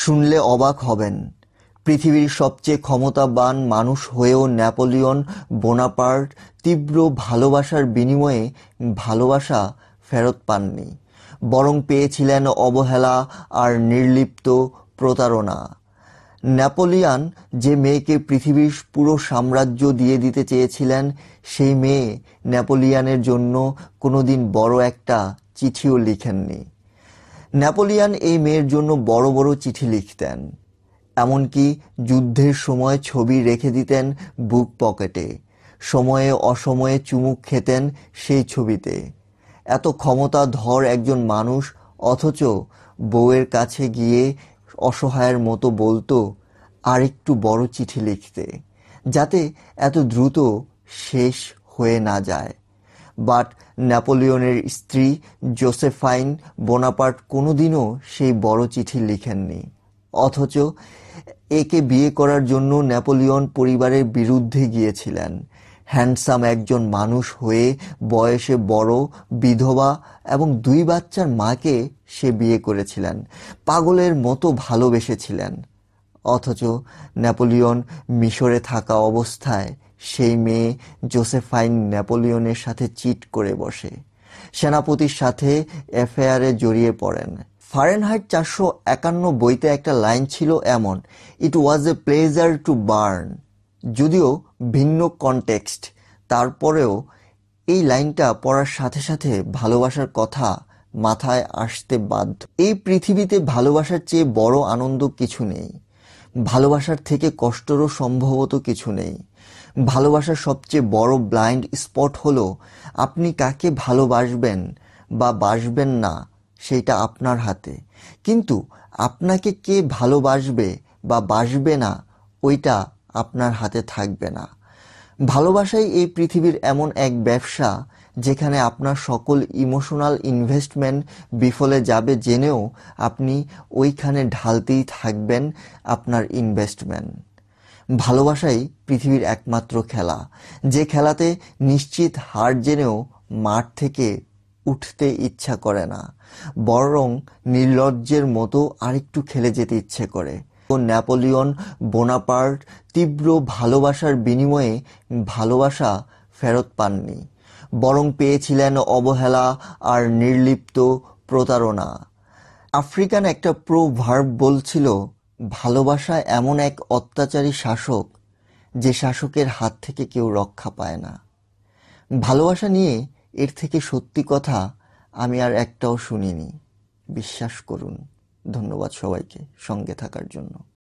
শুনলে অবাক হবেন, পৃথিবীর সবচেয়ে ক্ষমতাবান মানুষ হয়েও নেপোলিয়ন বোনাপার্ট তীব্র ভালোবাসার বিনিময়ে ভালোবাসা ফেরত পাননি, বরং পেয়েছিলেন অবহেলা আর নির্লিপ্ত প্রতারণা। নেপোলিয়ন যে মেয়েকে পৃথিবীর পুরো সাম্রাজ্য দিয়ে দিতে চেয়েছিলেন, সেই মেয়ে নেপোলিয়নের জন্য কোনোদিন বড় একটা চিঠিও লিখেননি। নেপোলিয়ন এই মেয়ের জন্য বড় বড় চিঠি লিখতেন, এমনকি যুদ্ধের সময় ছবি রেখে দিতেন বুক পকেটে, সময়ে অসময়ে চুমুক খেতেন সেই ছবিতে। এত ক্ষমতাধর একজন মানুষ, অথচ বউয়ের কাছে গিয়ে অসহায়ের মতো বলতো আর একটু বড় চিঠি লিখতে, যাতে এত দ্রুত শেষ হয়ে না যায়। বাট নেপোলিয়নের স্ত্রী জোসেফাইন বোনাপার্ট কোনোদিনও সেই বড় চিঠি লিখেননি। অথচ একে বিয়ে করার জন্য নেপোলিয়ন পরিবারের বিরুদ্ধে গিয়েছিলেন। হ্যান্ডসাম একজন মানুষ হয়ে বয়সে বড়, বিধবা এবং 2 বাচ্চার মাকে সে বিয়ে করেছিলেন, পাগলের মতো ভালোবেসেছিলেন। অথচ নেপোলিয়ন মিশরে থাকা অবস্থায় সেই মেয়ে জোসেফাইন নেপোলিয়নের সাথে চিট করে বসে, সেনাপতির সাথে অ্যাফেয়ারে জড়িয়ে পড়েন। ফারেনহাইট 451 বইতে একটা লাইন ছিল এমন, ইট ওয়াজ এ প্লেজার টু বার্ন। যদিও ভিন্ন কনটেক্সট, তারপরেও এই লাইনটা পড়ার সাথে সাথে ভালোবাসার কথা মাথায় আসতে বাধ্য। এই পৃথিবীতে ভালোবাসার চেয়ে বড় আনন্দ কিছু নেই, ভালোবাসার থেকে কষ্টেরও সম্ভবত কিছু নেই। ভালোবাসার সবচেয়ে বড় ব্লাইন্ড স্পট হলো আপনি কাকে ভালোবাসবেন বা বাসবেন না, সেইটা আপনার হাতে। কিন্তু আপনাকে কে ভালোবাসবে বা বাসবে না, ওইটা আপনার হাতে থাকবে না। ভালোবাসাই এই পৃথিবীর এমন এক ব্যবসা, যেখানে আপনার সকল ইমোশনাল ইনভেস্টমেন্ট বিফলে যাবে জেনেও আপনি ওইখানে ঢালতেই থাকবেন আপনার ইনভেস্টমেন্ট। ভালোবাসাই পৃথিবীর একমাত্র খেলা, যে খেলাতে নিশ্চিত হার জেনেও মাঠ থেকে উঠতে ইচ্ছা করে না, বরং নির্লজ্জের মতো আরেকটু খেলে যেতে ইচ্ছে করে। নেপোলিয়ন বোনাপার্ট তীব্র ভালোবাসার বিনিময়ে ভালোবাসা ফেরত পাননি, বরং পেয়েছিলেন অবহেলা আর নির্লিপ্ত প্রতারণা। আফ্রিকান একটা প্রোভার্ব বলছিল, ভালোবাসা এমন এক অত্যাচারী শাসক, যে শাসকের হাত থেকে কেউ রক্ষা পায় না। ভালোবাসা নিয়ে এর থেকে সত্যি কথা আমি আর একটাও শুনিনি, বিশ্বাস করুন। ধন্যবাদ সবাইকে সঙ্গে থাকার জন্য।